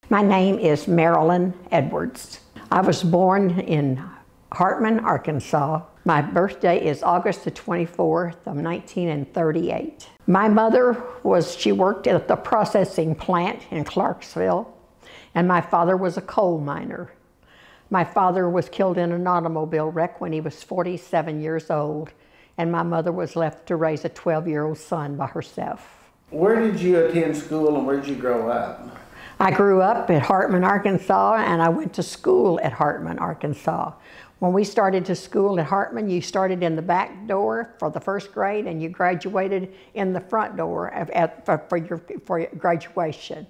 My name is Marilyn Edwards. I was born in Hartman, Arkansas. My birthday is August the 24th of 1938. My mother she worked at the processing plant in Clarksville, and my father was a coal miner. My father was killed in an automobile wreck when he was 47 years old, and my mother was left to raise a 12-year-old son by herself. Where did you attend school and where did you grow up? I grew up at Hartman, Arkansas, and I went to school at Hartman, Arkansas. When we started to school at Hartman, you started in the back door for the first grade, and you graduated in the front door for your graduation.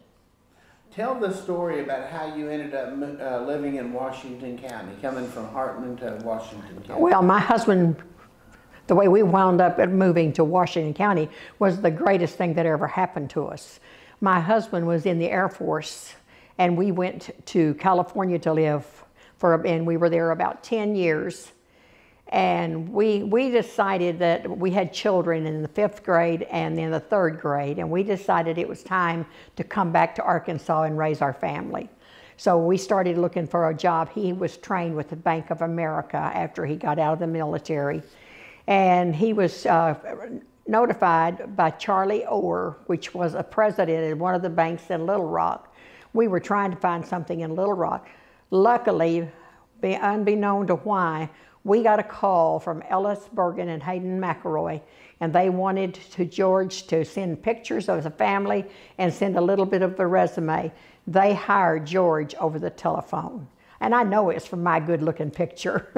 Tell the story about how you ended up living in Washington County, coming from Hartman to Washington County. Well, my husband, the way we wound up moving to Washington County was the greatest thing that ever happened to us. My husband was in the Air Force, and we went to California to live and we were there about 10 years. And we decided that we had children in the 5th grade and in the 3rd grade, and we decided it was time to come back to Arkansas and raise our family. So we started looking for a job. He was trained with the Bank of America after he got out of the military. And he was notified by Charlie Orr, which was a president at one of the banks in Little Rock. We were trying to find something in Little Rock. Luckily, unbeknown to why, we got a call from Ellis Bergen and Hayden McElroy, and they wanted George to send pictures of the family and send a little bit of the resume. They hired George over the telephone. And I know it's from my good-looking picture.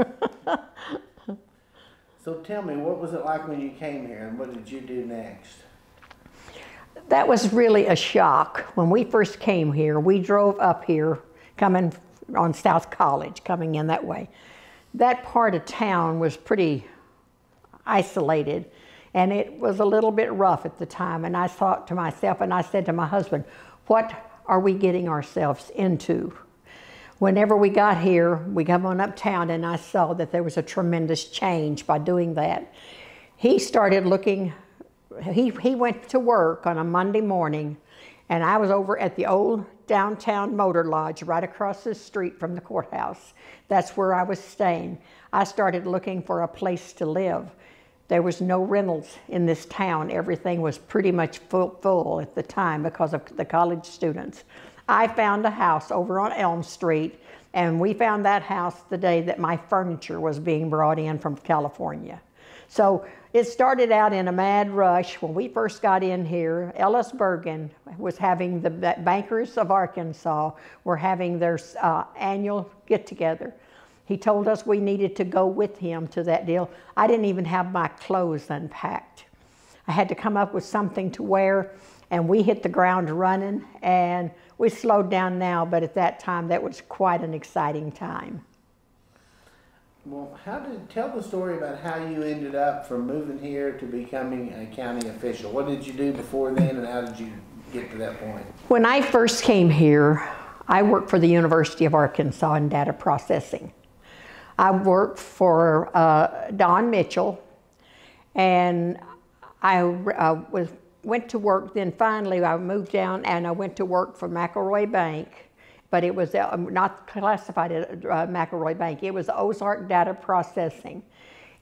So tell me, what was it like when you came here, and what did you do next? That was really a shock. When we first came here, we drove up here, coming on South College, coming in that way. That part of town was pretty isolated, and it was a little bit rough at the time. And I thought to myself, and I said to my husband, what are we getting ourselves into? Whenever we got here, we come on uptown, and I saw that there was a tremendous change by doing that. He started looking, he went to work on a Monday morning, and I was over at the old downtown motor lodge right across the street from the courthouse. That's where I was staying. I started looking for a place to live. There was no rentals in this town. Everything was pretty much full at the time because of the college students. I found a house over on Elm Street, and we found that house the day that my furniture was being brought in from California. So it started out in a mad rush. When we first got in here, Ellis Bergen was having the Bankers of Arkansas were having their annual get-together. He told us we needed to go with him to that deal. I didn't even have my clothes unpacked. I had to come up with something to wear, and we hit the ground running, and we slowed down now, but at that time, that was quite an exciting time. Well, tell the story about how you ended up from moving here to becoming a county official. What did you do before then, and how did you get to that point? When I first came here, I worked for the University of Arkansas in data processing. I worked for Don Mitchell, and I went to work. Then finally I moved down and I went to work for McElroy Bank, but it was not classified as McElroy Bank. It was Ozark Data Processing.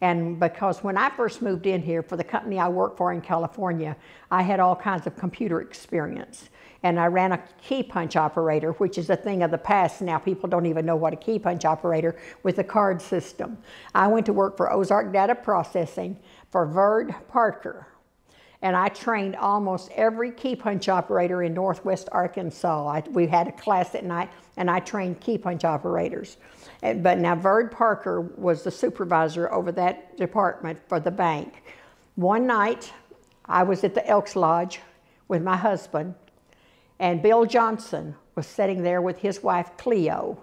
And because when I first moved in here for the company I worked for in California, I had all kinds of computer experience. And I ran a key punch operator, which is a thing of the past now. People don't even know what a key punch operator with a card system. I went to work for Ozark Data Processing for Verd Parker. And I trained almost every key punch operator in Northwest Arkansas. We had a class at night, and I trained key punch operators. But now Verd Parker was the supervisor over that department for the bank. One night, I was at the Elks Lodge with my husband, and Bill Johnson was sitting there with his wife, Cleo.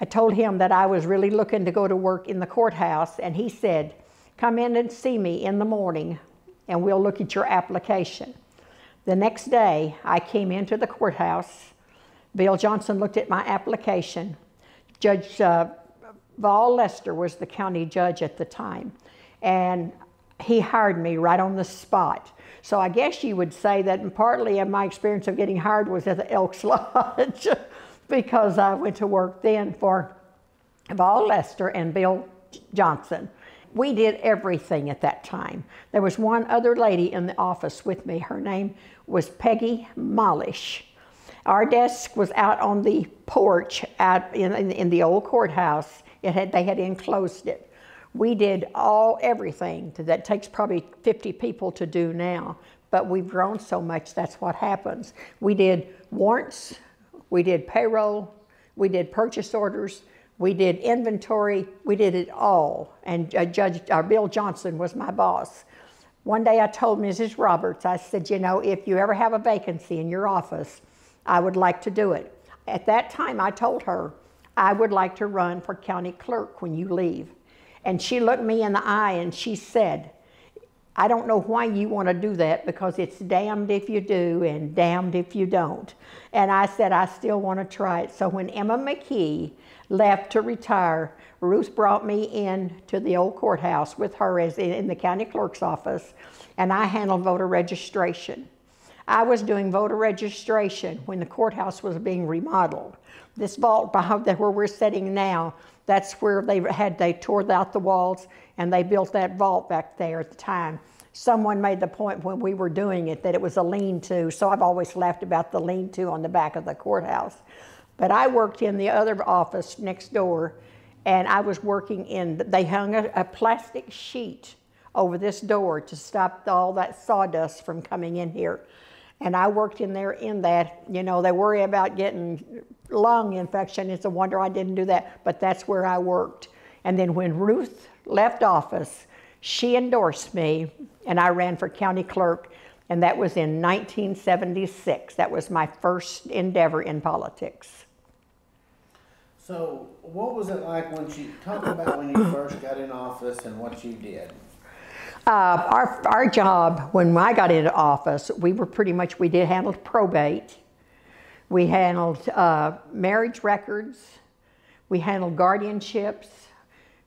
I told him that I was really looking to go to work in the courthouse, and he said, come in and see me in the morning, and we'll look at your application. The next day, I came into the courthouse. Bill Johnson looked at my application. Judge Val Lester was the county judge at the time, and he hired me right on the spot. So I guess you would say that partly of my experience of getting hired was at the Elks Lodge because I went to work then for Val Lester and Bill Johnson. We did everything at that time. There was one other lady in the office with me. Her name was Peggy Mollish. Our desk was out on the porch out in the old courthouse. They had enclosed it. We did everything that takes probably 50 people to do now, but we've grown so much, that's what happens. We did warrants, we did payroll, we did purchase orders, we did inventory, we did it all. And Bill Johnson was my boss. One day I told Mrs. Roberts, I said, you know, if you ever have a vacancy in your office, I would like to do it. At that time I told her, I would like to run for county clerk when you leave. And she looked me in the eye and she said, I don't know why you want to do that because it's damned if you do and damned if you don't. And I said, I still want to try it. So when Emma McKee left to retire, Ruth brought me in to the old courthouse with her as in the county clerk's office, and I handled voter registration. I was doing voter registration when the courthouse was being remodeled. This vault behind where we're sitting now, that's where they tore out the walls and they built that vault back there at the time. Someone made the point when we were doing it that it was a lean-to, so I've always laughed about the lean-to on the back of the courthouse. But I worked in the other office next door, and I was working they hung a plastic sheet over this door to stop all that sawdust from coming in here. And I worked in there in that, you know, they worry about getting lung infection. It's a wonder I didn't do that, but that's where I worked. And then when Ruth left office, she endorsed me and I ran for county clerk, and that was in 1976. That was my first endeavor in politics. So what was it like when talk about when you first got in office and what you did? Our job, when I got into office, we did handle probate, we handled marriage records, we handled guardianships,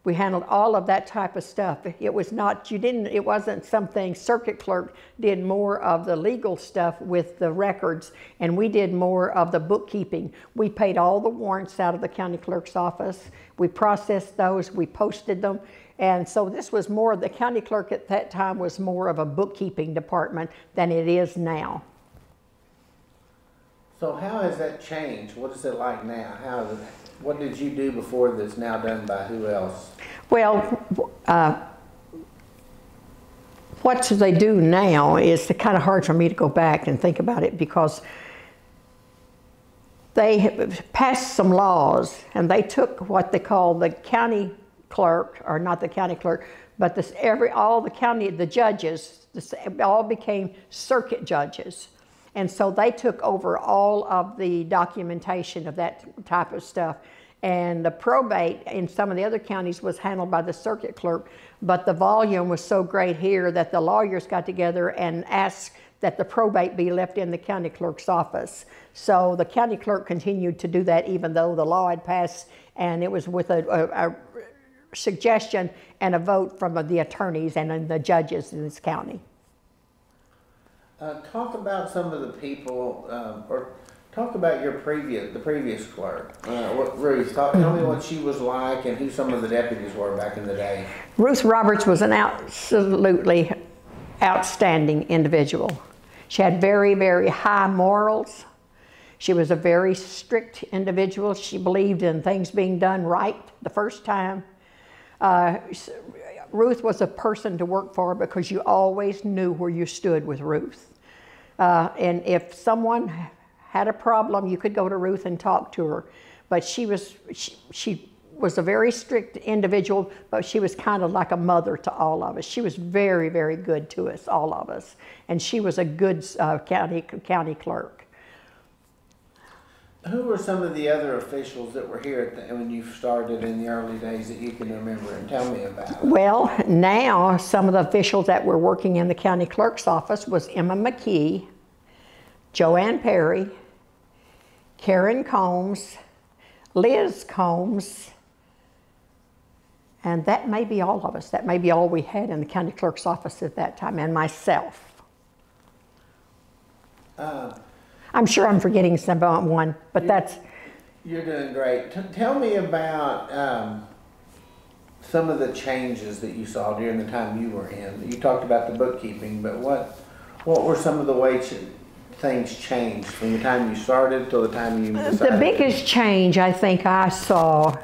we handled all of that type of stuff. It was not, it wasn't something, circuit clerk did more of the legal stuff with the records, and we did more of the bookkeeping. We paid all the warrants out of the county clerk's office, we processed those, we posted them. And so this was more, the county clerk at that time was more of a bookkeeping department than it is now. So how has that changed? What is it like now? What did you do before that's now done by who else? Well, what they do now is kind of hard for me to go back and think about it because they passed some laws and they took what they call the county clerk, or not the county clerk, but the judges, all became circuit judges. And so they took over all of the documentation of that type of stuff. And the probate in some of the other counties was handled by the circuit clerk, but the volume was so great here that the lawyers got together and asked that the probate be left in the county clerk's office. So the county clerk continued to do that even though the law had passed, and it was with a suggestion and a vote from the attorneys and the judges in this county. Talk about some of the people, or talk about the previous clerk, Ruth. Tell me what she was like and who some of the deputies were back in the day. Ruth Roberts was an absolutely outstanding individual. She had very, very high morals. She was a very strict individual. She believed in things being done right the first time. Ruth was a person to work for because you always knew where you stood with Ruth. And if someone had a problem, you could go to Ruth and talk to her. But she was a very strict individual, but she was kind of like a mother to all of us. She was very, very good to us, all of us. And she was a good county clerk. Who were some of the other officials that were here when you started in the early days that you can remember, and tell me about? Well, now some of the officials that were working in the county clerk's office was Emma McKee, Joanne Perry, Karen Combs, Liz Combs, And that may be all of us. That may be all we had in the county clerk's office at that time, and myself. I'm sure I'm forgetting someone, but that's... You're doing great. Tell me about some of the changes that you saw during the time you were in. You talked about the bookkeeping, but what were some of the ways things changed from the time you started till the time you decided? The biggest change I think I saw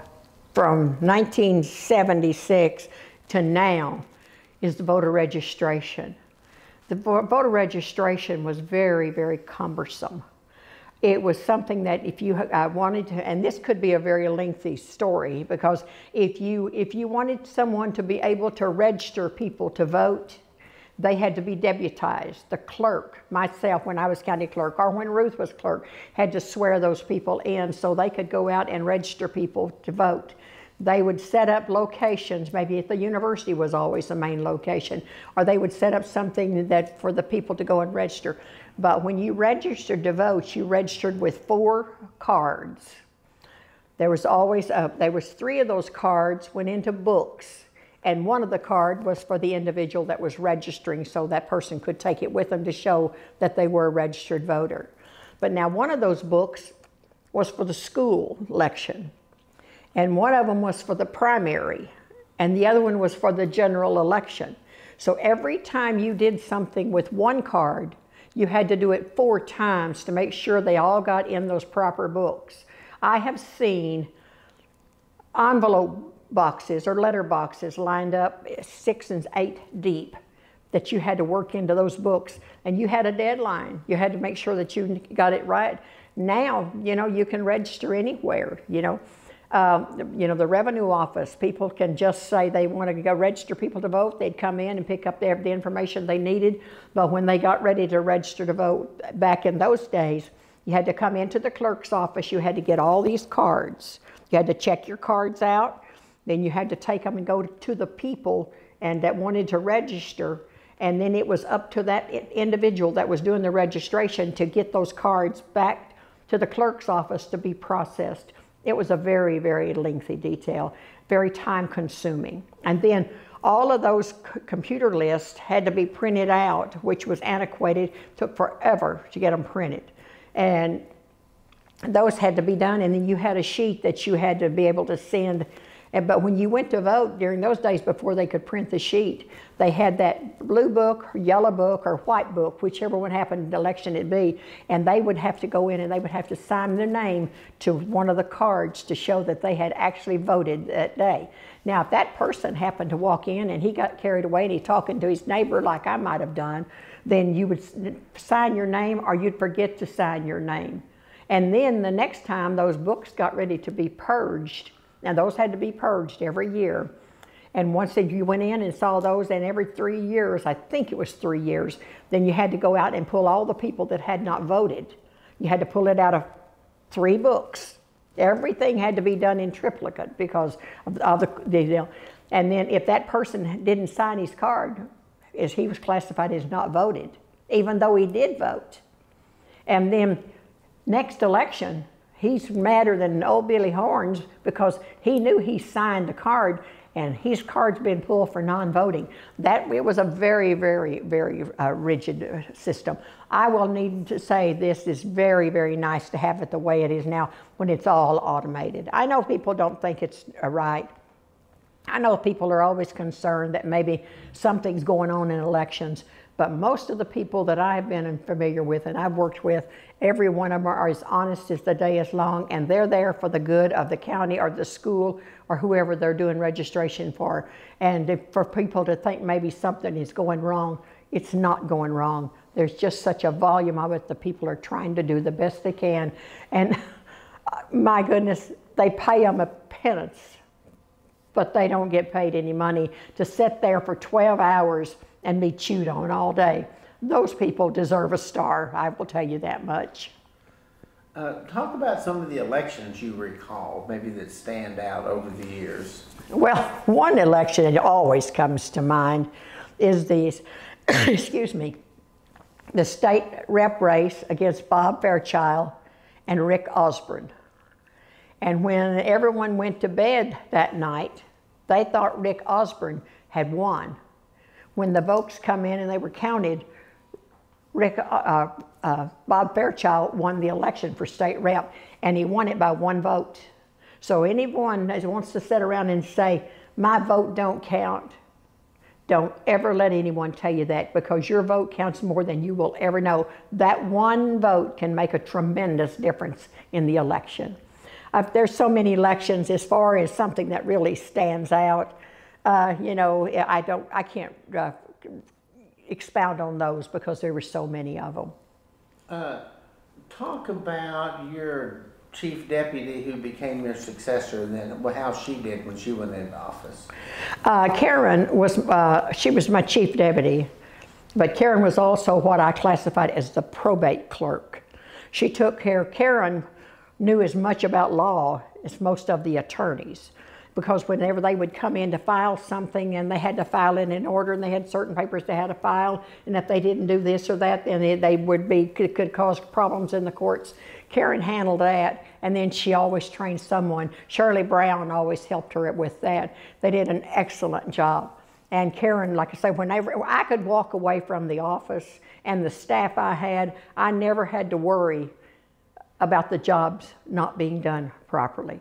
from 1976 to now is the voter registration. The voter registration was very, very cumbersome. It was something that if you wanted to, and this could be a very lengthy story, because if you wanted someone to be able to register people to vote, they had to be deputized. The clerk, myself when I was county clerk, or when Ruth was clerk, had to swear those people in so they could go out and register people to vote. They would set up locations, maybe at the university was always the main location, or they would set up something that for the people to go and register. But when you registered to vote, you registered with 4 cards. There was always, there was 3 of those cards went into books, and one of the card was for the individual that was registering, so that person could take it with them to show that they were a registered voter. But now one of those books was for the school election, and one of them was for the primary, and the other one was for the general election. So every time you did something with one card, you had to do it 4 times to make sure they all got in those proper books. I have seen envelope boxes or letter boxes lined up 6 and 8 deep that you had to work into those books, and you had a deadline. You had to make sure that you got it right. Now, you know, you can register anywhere, you know. The revenue office, people can just say they want to go register people to vote. They'd come in and pick up the information they needed. But when they got ready to register to vote, back in those days, you had to come into the clerk's office. You had to get all these cards. You had to check your cards out. Then you had to take them and go to the people and that wanted to register. And then it was up to that individual that was doing the registration to get those cards back to the clerk's office to be processed. It was a very, very lengthy detail, very time consuming. And then all of those computer lists had to be printed out, which was antiquated, took forever to get them printed. And those had to be done, and then you had a sheet that you had to be able to send. But when you went to vote during those days before they could print the sheet, they had that blue book, or yellow book, or white book, whichever one happened election it'd be, and they would have to go in and they would have to sign their name to one of the cards to show that they had actually voted that day. Now, if that person happened to walk in and he got carried away and he's talking to his neighbor like I might have done, then you would sign your name or you'd forget to sign your name. And then the next time those books got ready to be purged, now those had to be purged every year. And once you went in and saw those, and every 3 years, I think it was 3 years, then you had to go out and pull all the people that had not voted. You had to pull it out of 3 books. Everything had to be done in triplicate because of the and then if that person didn't sign his card, he was classified as not voted, even though he did vote. And then next election, he's madder than old Billy Horns because he knew he signed the card and his card's been pulled for non-voting. It was a very, very, very rigid system. I will need to say this is very, very nice to have it the way it is now when it's all automated. I know people don't think it's right. I know people are always concerned that maybe something's going on in elections, but most of the people that I've been familiar with and I've worked with, every one of them are as honest as the day is long, and they're there for the good of the county or the school or whoever they're doing registration for. And for people to think maybe something is going wrong, it's not going wrong. There's just such a volume of it. The people are trying to do the best they can. And my goodness, they pay them a pittance, but they don't get paid any money to sit there for 12 hours and be chewed on all day. Those people deserve a star, I will tell you that much. Talk about some of the elections you recall, maybe that stand out over the years. Well, one election that always comes to mind is the, excuse me, the state rep race against Bob Fairchild and Rick Osborne. And when everyone went to bed that night, They thought Rick Osborne had won. When the votes come in and they were counted, Bob Fairchild won the election for state rep, and he won it by 1 vote. So anyone that wants to sit around and say, my vote don't count, don't ever let anyone tell you that, because your vote counts more than you will ever know. That 1 vote can make a tremendous difference in the election. There's so many elections. As far as something that really stands out, you know, I can't expound on those because there were so many of them. Talk about your chief deputy who became your successor, and then how she did when she went into office. Karen was, she was my chief deputy, but Karen was also what I classified as the probate clerk. She took care, Karen knew as much about law as most of the attorneys, because whenever they would come in to file something and they had to file it in order and they had certain papers they had to file, and if they didn't do this or that, then they would be, could cause problems in the courts. Karen handled that, and then she always trained someone. Shirley Brown always helped her with that. They did an excellent job. And Karen, like I say, whenever I could walk away from the office and the staff I had, I never had to worry about the jobs not being done properly.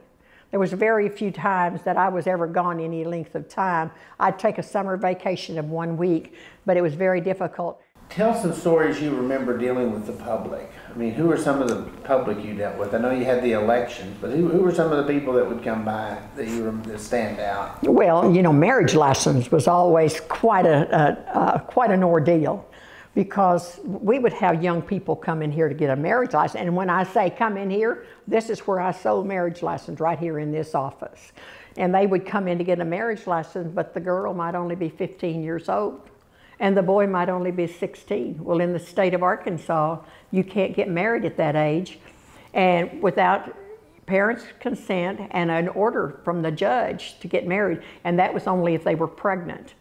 There was very few times that I was ever gone any length of time. I'd take a summer vacation of 1 week, but it was very difficult. Tell some stories you remember dealing with the public. I mean, who were some of the public you dealt with? I know you had the elections, but who were some of the people that would come by that stand out? Well, you know, marriage license was always quite an ordeal, because we would have young people come in here to get a marriage license. And when I say come in here, this is where I sold marriage license, right here in this office. And they would come in to get a marriage license, but the girl might only be 15 years old. And the boy might only be 16. Well, in the state of Arkansas, you can't get married at that age, and without parents' consent and an order from the judge to get married, and that was only if they were pregnant.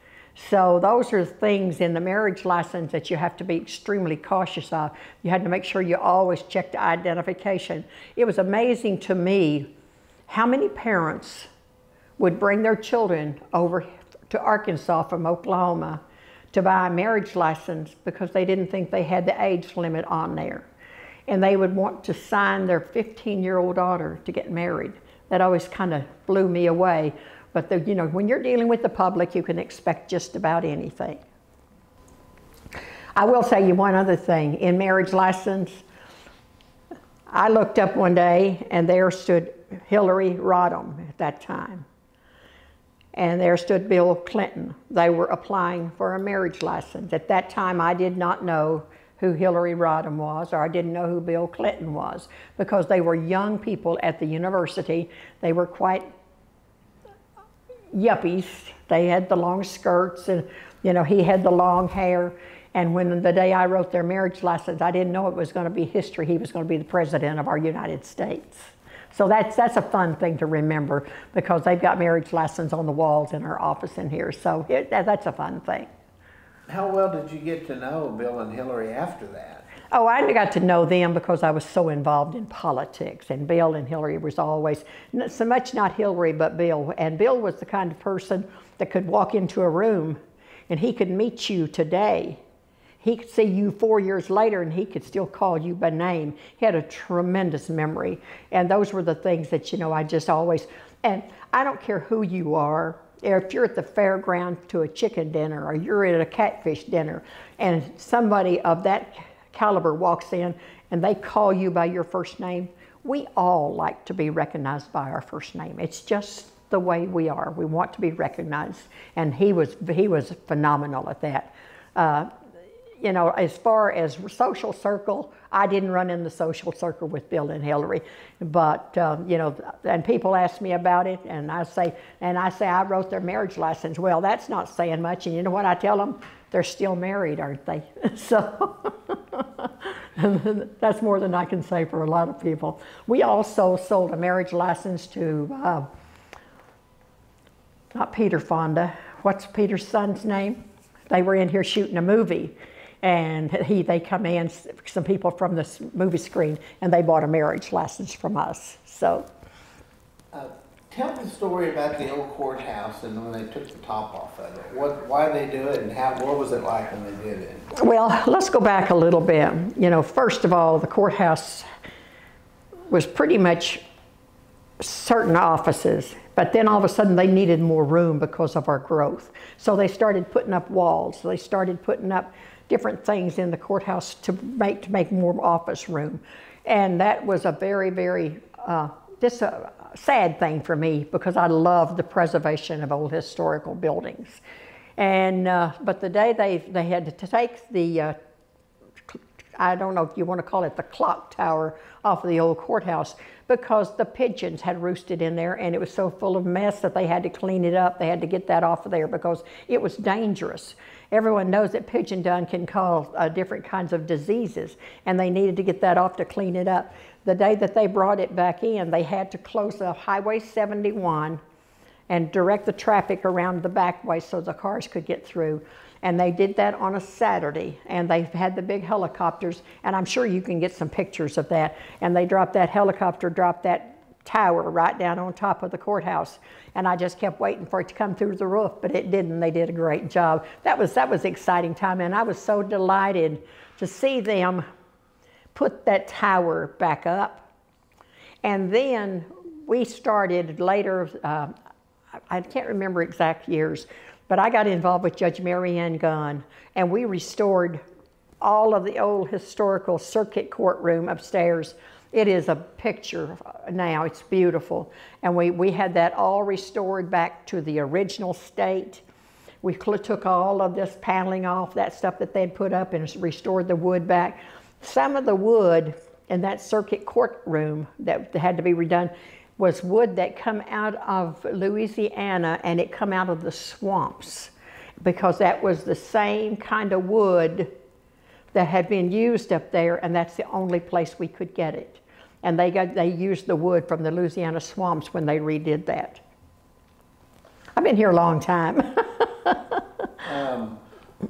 So those are things in the marriage license that you have to be extremely cautious of. You had to make sure you always check the identification. It was amazing to me how many parents would bring their children over to Arkansas from Oklahoma to buy a marriage license because they didn't think they had the age limit on there. And they would want to sign their 15-year-old daughter to get married. That always kind of blew me away. But you know, when you're dealing with the public, you can expect just about anything. I will tell you one other thing. In marriage license, I looked up one day and there stood Hillary Rodham at that time. And there stood Bill Clinton. They were applying for a marriage license. At that time, I did not know who Hillary Rodham was, or I didn't know who Bill Clinton was, because they were young people at the university. They were quite yuppies. They had the long skirts, and you know, he had the long hair. And when the day I wrote their marriage license, I didn't know it was going to be history. He was going to be the president of our United States. So that's a fun thing to remember, because they've got marriage license on the walls in our office in here. So that's a fun thing. How well did you get to know Bill and Hillary after that? Oh, I got to know them because I was so involved in politics, and Bill and Hillary was always, so much not Hillary, but Bill. And Bill was the kind of person that could walk into a room and he could meet you today. He could see you 4 years later and he could still call you by name. He had a tremendous memory. And those were the things that, you know, I just always, and I don't care who you are, if you're at the fairground to a chicken dinner or you're at a catfish dinner and somebody of that caliber walks in and they call you by your first name, we all like to be recognized by our first name. It's just the way we are. We want to be recognized. And he was phenomenal at that. You know, as far as social circle, I didn't run in the social circle with Bill and Hillary, but you know, and people ask me about it, and I say I wrote their marriage license. Well, that's not saying much, and you know what I tell them? They're still married, aren't they? So that's more than I can say for a lot of people. We also sold a marriage license to not Peter Fonda. What's Peter's son's name? They were in here shooting a movie. And they come in, some people from the movie screen, and they bought a marriage license from us. So, Tell the story about the old courthouse and when they took the top off of it. Why they do it, and what was it like when they did it? Well, let's go back a little bit. You know, first of all, the courthouse was pretty much certain offices, but then all of a sudden they needed more room because of our growth. So they started putting up walls. They started putting up different things in the courthouse to make more office room. And that was a very, very, just a sad thing for me because I love the preservation of old historical buildings. And, but the day they had to take the, I don't know if you want to call it the clock tower off of the old courthouse, because the pigeons had roosted in there and it was so full of mess that they had to clean it up. They had to get that off of there because it was dangerous. Everyone knows that pigeon dung can cause different kinds of diseases, and they needed to get that off to clean it up. The day that they brought it back in, they had to close the Highway 71 and direct the traffic around the back way so the cars could get through. And they did that on a Saturday, and they had the big helicopters, and I'm sure you can get some pictures of that. And they dropped that helicopter, dropped that tower right down on top of the courthouse. And I just kept waiting for it to come through the roof, but it didn't. They did a great job. That was an exciting time, and I was so delighted to see them put that tower back up. And then we started later, I can't remember exact years, but I got involved with Judge Mary Ann Gunn, and we restored all of the old historical circuit courtroom upstairs. It is a picture now, it's beautiful. And we had that all restored back to the original state. We took all of this paneling off, that stuff that they'd put up, and restored the wood back. Some of the wood in that circuit courtroom that had to be redone was wood that come out of Louisiana, and it come out of the swamps, because that was the same kind of wood that had been used up there, and that's the only place we could get it. And they used the wood from the Louisiana swamps when they redid that. I've been here a long time.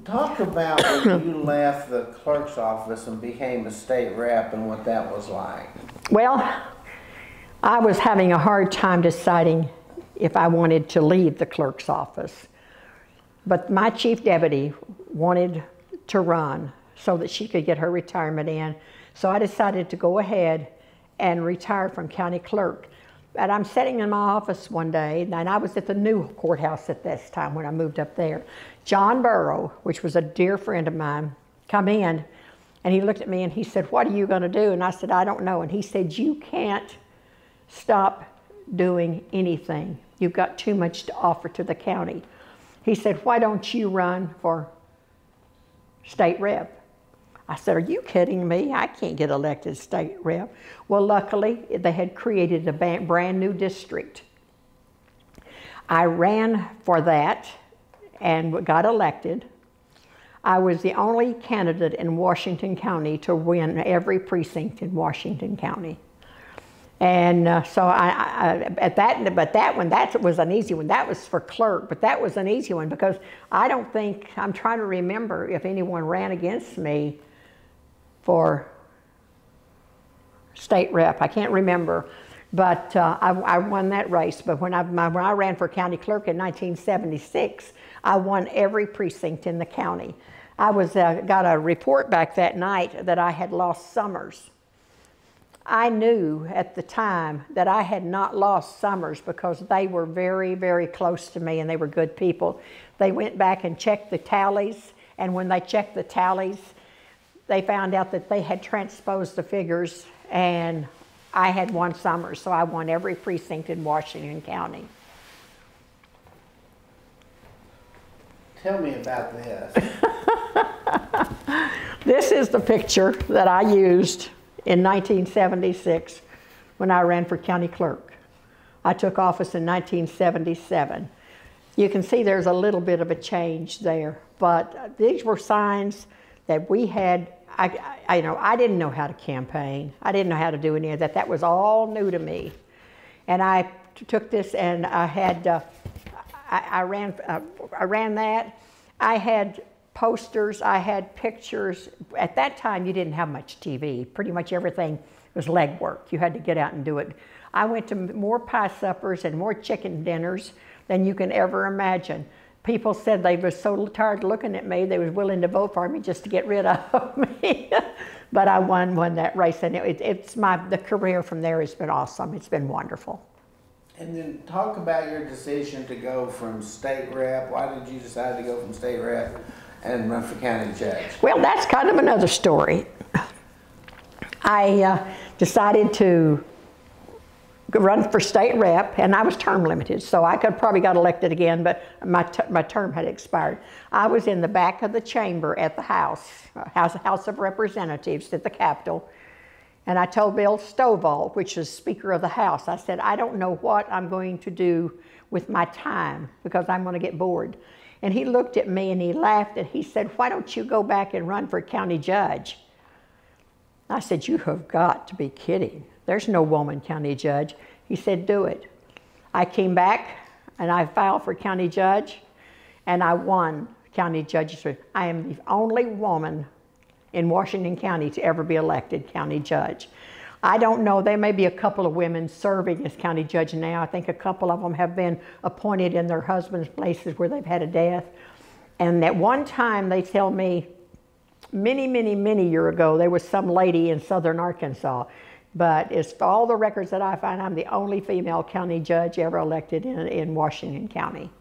Talk about when you left the clerk's office and became a state rep and what that was like. Well, I was having a hard time deciding if I wanted to leave the clerk's office. But my chief deputy wanted to run so that she could get her retirement in. So I decided to go ahead and retire from county clerk. And I'm sitting in my office one day, and I was at the new courthouse at this time when I moved up there. John Burrow, which was a dear friend of mine, come in, and he looked at me and he said, "What are you going to do?" And I said, "I don't know." And he said, "You can't stop doing anything. You've got too much to offer to the county." He said, "Why don't you run for state rep?" I said, "Are you kidding me? I can't get elected state rep." Well, luckily, they had created a brand new district. I ran for that and got elected. I was the only candidate in Washington County to win every precinct in Washington County. And so that was an easy one. That was for clerk, but that was an easy one because I'm trying to remember if anyone ran against me for state rep. I can't remember, but I won that race. But when I ran for county clerk in 1976, I won every precinct in the county. I got a report back that night that I had lost Summers. I knew at the time that I had not lost Summers because they were very, very close to me and they were good people. They went back and checked the tallies, and when they checked the tallies, they found out that they had transposed the figures, and I had won Summers, so I won every precinct in Washington County. Tell me about this. This is the picture that I used in 1976 when I ran for county clerk. I took office in 1977. You can see there's a little bit of a change there, but these were signs that we had. I didn't know how to campaign. I didn't know how to do any of that. That was all new to me. And I took this and I ran that. I had posters, I had pictures. At that time, you didn't have much TV. Pretty much everything was legwork. You had to get out and do it. I went to more pie suppers and more chicken dinners than you can ever imagine. People said they were so tired looking at me, they was willing to vote for me just to get rid of me. But I won that race, and the career from there has been awesome. It's been wonderful. And then talk about your decision to go from state rep. Why did you decide to go from state rep and run for county judge? Well, that's kind of another story. I decided to run for state rep, and I was term limited, so I could probably got elected again, but my term had expired. I was in the back of the chamber at the House of Representatives at the Capitol, and I told Bill Stovall, which is Speaker of the House, I said, I don't know what I'm going to do with my time because I'm going to get bored. And he looked at me and he laughed and he said, why don't you go back and run for county judge? I said, you have got to be kidding. There's no woman county judge. He said, do it. I came back and I filed for county judge and I won county judge's. I am the only woman in Washington County to ever be elected county judge. I don't know, there may be a couple of women serving as county judge now. I think a couple of them have been appointed in their husbands' places where they've had a death. And at one time they tell me, many years ago, there was some lady in southern Arkansas. But as for all the records that I find, I'm the only female county judge ever elected in Washington County.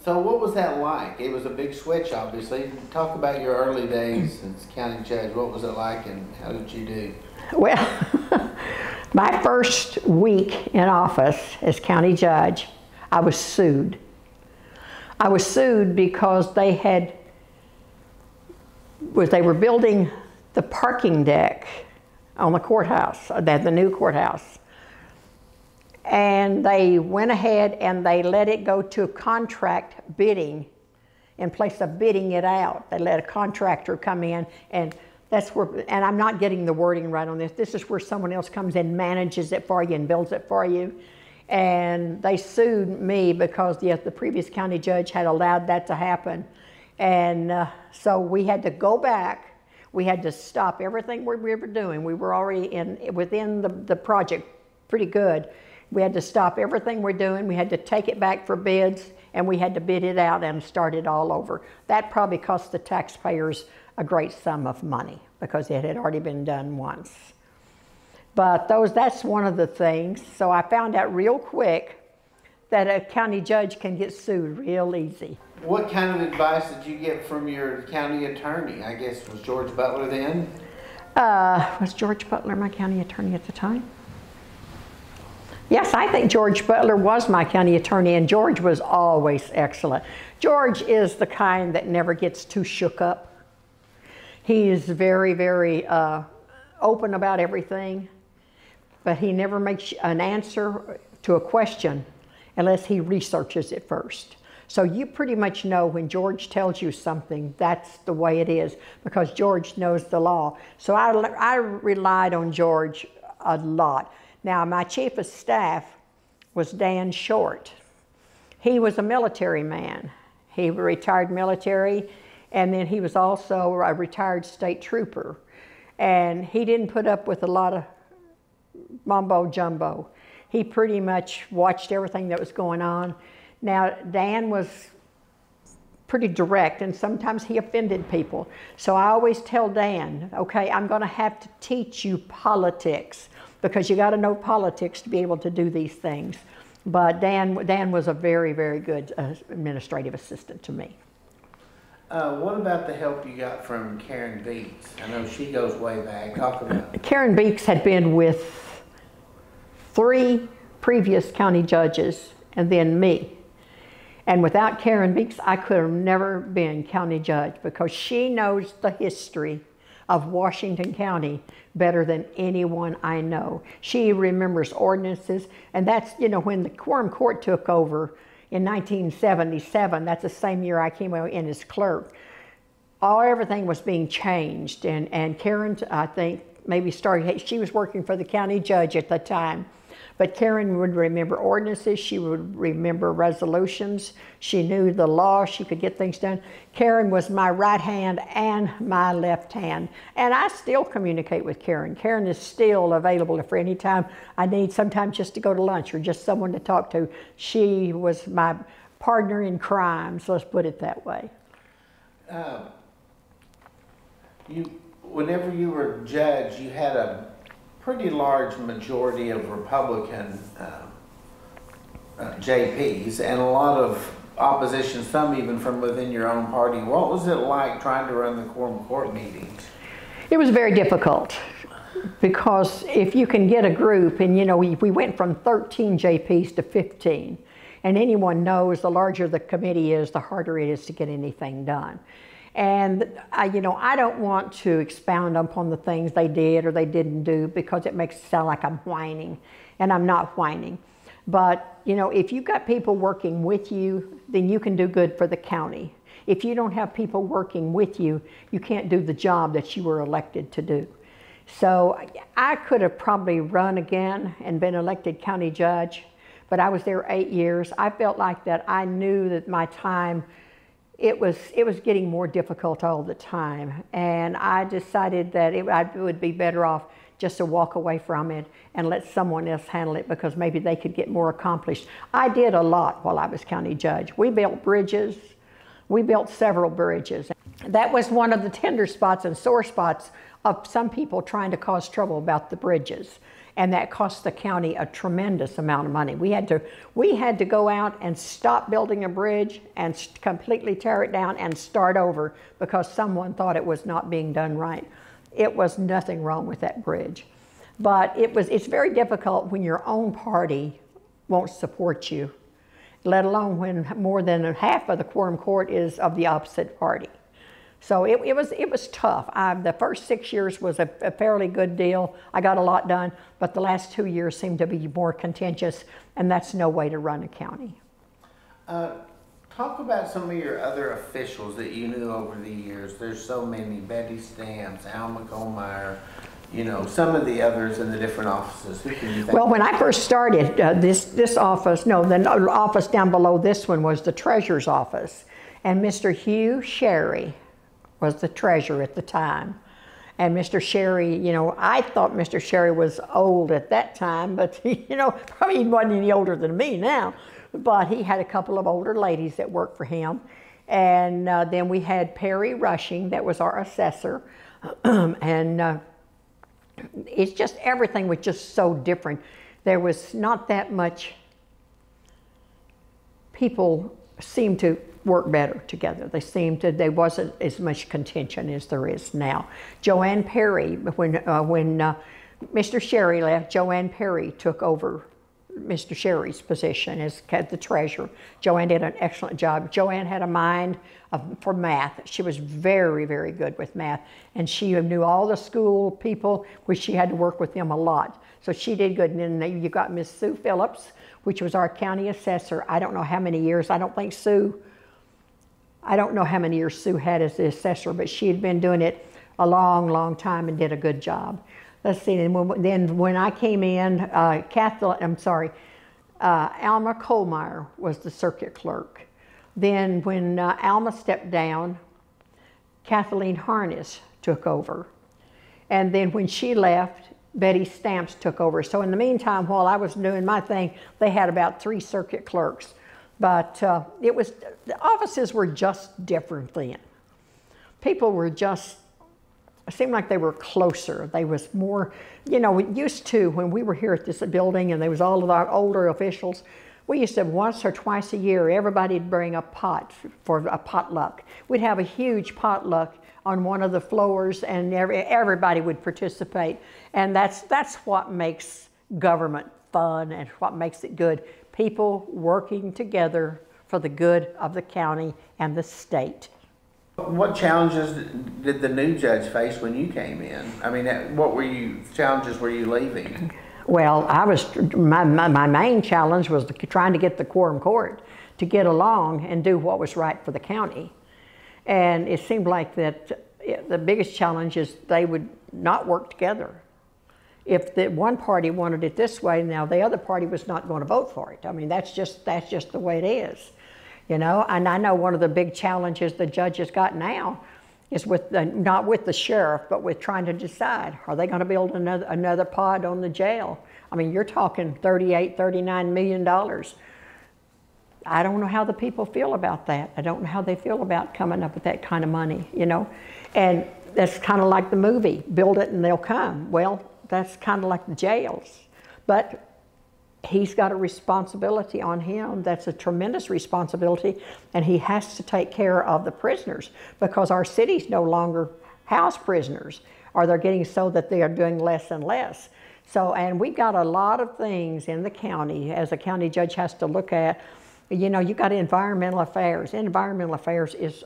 So what was that like? It was a big switch, obviously. Talk about your early days as county judge. What was it like and how did you do? Well, my first week in office as county judge, I was sued. I was sued because they were building the parking deck on the courthouse, the new courthouse. And they went ahead and they let it go to contract bidding in place of bidding it out. They let a contractor come in, and that's where, and I'm not getting the wording right on this. This is where someone else comes in, manages it for you and builds it for you. And they sued me because the previous county judge had allowed that to happen. And so we had to go back. We had to stop everything we were doing. We were already within the project pretty good. We had to stop everything we're doing. We had to take it back for bids, and we had to bid it out and start it all over. That probably cost the taxpayers a great sum of money because it had already been done once. But that's one of the things. So I found out real quick that a county judge can get sued real easy. What kind of advice did you get from your county attorney? I guess was George Butler then? Was George Butler my county attorney at the time? Yes, I think George Butler was my county attorney, and George was always excellent. George is the kind that never gets too shook up. He is very, very open about everything, but he never makes an answer to a question unless he researches it first. So you pretty much know when George tells you something, that's the way it is, because George knows the law. So I relied on George a lot. Now, my chief of staff was Dan Short. He was a military man. He was retired military, and then he was also a retired state trooper. And he didn't put up with a lot of mumbo jumbo. He pretty much watched everything that was going on. Now, Dan was pretty direct, and sometimes he offended people. So I always tell Dan, okay, I'm going to have to teach you politics, because you got to know politics to be able to do these things. But Dan was a very, very good administrative assistant to me. What about the help you got from Karen Beeks? I know she goes way back. Talk about it. Karen Beeks had been with 3 previous county judges and then me. And without Karen Beeks, I could have never been county judge, because she knows the history of Washington County better than anyone I know. She remembers ordinances, and that's, you know, when the Quorum Court took over in 1977, that's the same year I came in as clerk, everything was being changed, and Karen, I think, maybe started, she was working for the county judge at the time. But Karen would remember ordinances, she would remember resolutions, she knew the law, she could get things done. Karen was my right hand and my left hand. And I still communicate with Karen. Karen is still available for any time I need, sometimes just to go to lunch or just someone to talk to. She was my partner in crime, so let's put it that way. Whenever you were judge, you had a pretty large majority of Republican JPs and a lot of opposition, some even from within your own party. What was it like trying to run the quorum court meetings? It was very difficult because if you can get a group, and you know, we went from 13 JPs to 15, and anyone knows the larger the committee is, the harder it is to get anything done. And I don't want to expound upon the things they did or they didn't do because it makes it sound like I'm whining, and I'm not whining. But you know, if you've got people working with you, then you can do good for the county. If you don't have people working with you, you can't do the job that you were elected to do. So I could have probably run again and been elected county judge, but I was there 8 years. I felt like that I knew that my time, it was getting more difficult all the time, and I decided that I would be better off just to walk away from it and let someone else handle it because maybe they could get more accomplished. I did a lot while I was county judge. We built bridges. We built several bridges. That was one of the tender spots and sore spots of some people trying to cause trouble about the bridges. And that cost the county a tremendous amount of money. We had to go out and stop building a bridge and completely tear it down and start over because someone thought it was not being done right. It was nothing wrong with that bridge. But it's very difficult when your own party won't support you, let alone when more than half of the quorum court is of the opposite party. So it was tough. The first 6 years was a fairly good deal. I got a lot done, but the last 2 years seemed to be more contentious, and that's no way to run a county. Talk about some of your other officials that you knew over the years. There's so many: Betty Stamps, Alma Kohlmeyer, you know, some of the others in the different offices. Who can you think? Well, when I first started, this office, no, the office down below this one was the treasurer's office, and Mr. Hugh Sherry was the treasurer at the time. And Mr. Sherry, you know, I thought Mr. Sherry was old at that time, but you know, probably he wasn't any older than me now. But he had a couple of older ladies that worked for him. And then we had Perry Rushing, that was our assessor. And it's just, everything was just so different. There was not that much, people seemed to work better together. There wasn't as much contention as there is now. Joanne Perry, when Mr. Sherry left, Joanne Perry took over Mr. Sherry's position as the treasurer. Joanne did an excellent job. Joanne had a mind for math. She was very, very good with math, and she knew all the school people, which she had to work with them a lot. So she did good. And then you got Miss Sue Phillips, which was our county assessor. I don't know how many years. I don't know how many years Sue had as the assessor, but she had been doing it a long, long time and did a good job. Let's see, and then when I came in, Alma Kohlmeyer was the circuit clerk. Then when Alma stepped down, Kathleen Harness took over. And then when she left, Betty Stamps took over. So in the meantime, while I was doing my thing, they had about 3 circuit clerks. But the offices were just different then. People were just, it seemed like they were closer. They was more, you know, we used to, when we were here at this building and there was all of our older officials, we used to once or twice a year, everybody'd bring a pot for a potluck. We'd have a huge potluck on one of the floors, and everybody would participate. And that's what makes government fun and what makes it good. People working together for the good of the county and the state. What challenges did the new judge face when you came in? I mean, challenges were you leaving? Well, my main challenge was trying to get the quorum court to get along and do what was right for the county. And it seemed like that the biggest challenge is they would not work together. if the one party wanted it this way, now the other party was not going to vote for it. I mean, that's just the way it is, you know. And I know one of the big challenges the judges got now is with not with the sheriff, but with trying to decide, are they going to build another pod on the jail? I mean, you're talking $38–39 million. I don't know how the people feel about that. I don't know how they feel about coming up with that kind of money, you know. And that's kind of like the movie, build it and they'll come. Well, that's kind of like the jails. But he's got a responsibility on him. That's a tremendous responsibility, and he has to take care of the prisoners, because our cities no longer house prisoners, or they're getting so that they are doing less and less. So, and we've got a lot of things in the county, as a county judge has to look at. You know, you've got environmental affairs. Environmental affairs is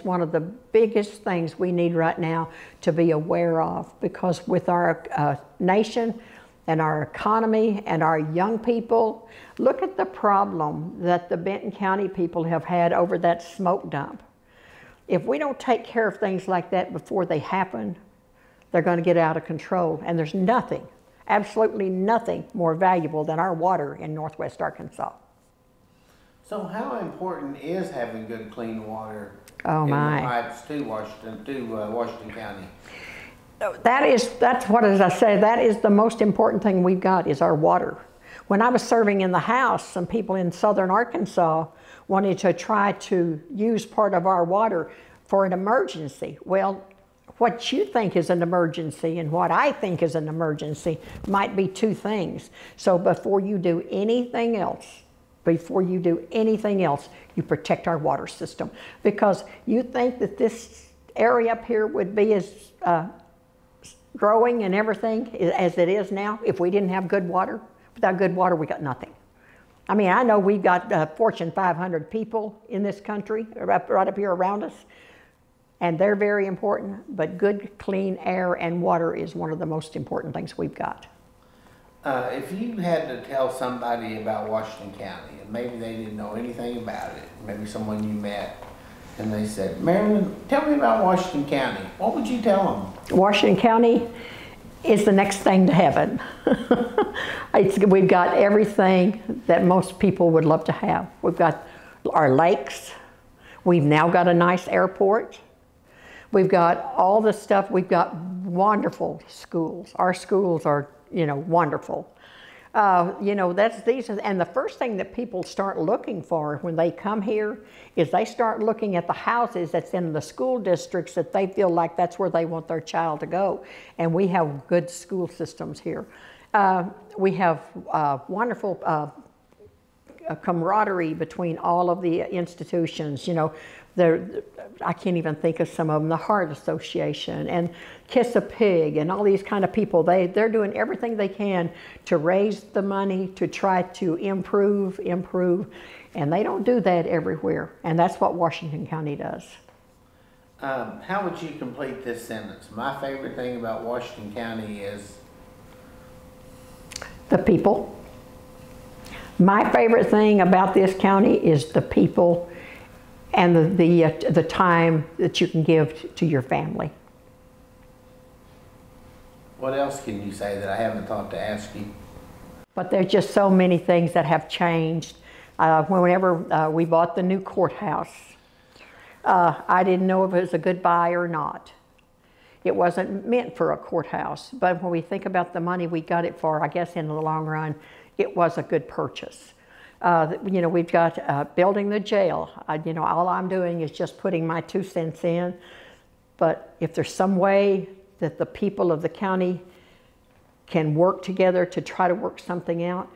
one of the biggest things we need right now to be aware of, because with our nation and our economy and our young people, look at the problem that the Benton County people have had over that smoke dump. If we don't take care of things like that before they happen, they're going to get out of control. And there's nothing, absolutely nothing more valuable than our water in Northwest Arkansas. So how important is having good, clean water in the pipes to Washington County? That's what, as I say, that is the most important thing we've got, is our water. When I was serving in the House, some people in southern Arkansas wanted to try to use part of our water for an emergency. Well, what you think is an emergency and what I think is an emergency might be two things. So before you do anything else, you protect our water system. Because you think that this area up here would be as growing and everything as it is now if we didn't have good water. Without good water, we got nothing. I mean, I know we've got Fortune 500 people in this country, right up here around us, and they're very important, but good, clean air and water is one of the most important things we've got. If you had to tell somebody about Washington County, and maybe they didn't know anything about it, maybe someone you met, and they said, Marilyn, tell me about Washington County, what would you tell them? Washington County is the next thing to heaven. We've got everything that most people would love to have. We've got our lakes. We've now got a nice airport. We've got all the stuff. We've got wonderful schools. Our schools are, you know, wonderful. You know, and the first thing that people start looking for when they come here is they start looking at the houses that's in the school districts that they feel like that's where they want their child to go. And we have good school systems here. We have wonderful camaraderie between all of the institutions. You know, I can't even think of some of them, the Heart Association and Kiss a Pig and all these kind of people. They're doing everything they can to raise the money to try to improve, and they don't do that everywhere, and that's what Washington County does. How would you complete this sentence? My favorite thing about Washington County is? The people. My favorite thing about this county is the people and the time that you can give to your family. What else can you say that I haven't thought to ask you? But there's just so many things that have changed. Whenever we bought the new courthouse, I didn't know if it was a good buy or not. It wasn't meant for a courthouse, but when we think about the money we got it for, I guess in the long run, it was a good purchase. You know, we've got building the jail. You know, all I'm doing is just putting my 2 cents in. But if there's some way that the people of the county can work together to try to work something out,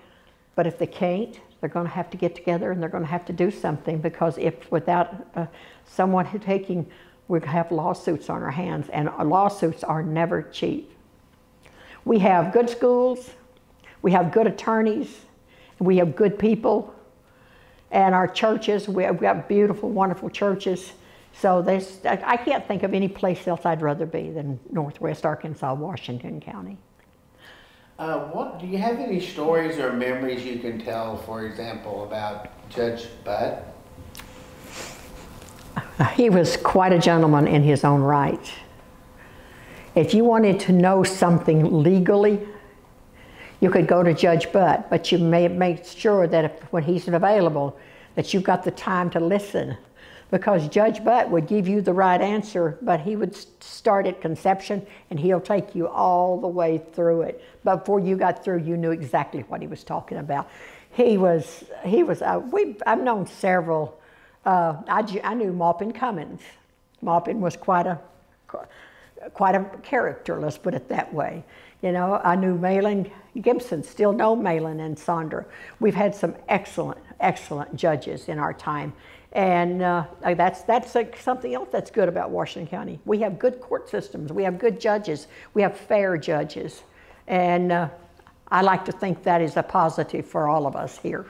but if they can't, they're going to have to get together and they're going to have to do something, because if without someone taking, we have lawsuits on our hands, and lawsuits are never cheap. We have good schools, we have good attorneys, we have good people, and our churches, we've got beautiful, wonderful churches. So I can't think of any place else I'd rather be than Northwest Arkansas, Washington County. Do you have any stories or memories you can tell, for example, about Judge Butt? He was quite a gentleman in his own right. If you wanted to know something legally, you could go to Judge Butt, but you may make sure that when he's available, that you've got the time to listen. Because Judge Butt would give you the right answer, but he would start at conception and he'll take you all the way through it. But before you got through, you knew exactly what he was talking about. I've known several, I knew Maupin Cummins. Maupin was quite a character, let's put it that way. You know, I knew Marilyn Gibson, still know Marilyn and Sandra. We've had some excellent judges in our time. And that's something else that's good about Washington County. We have good court systems. We have good judges. We have fair judges. And I like to think that is a positive for all of us here.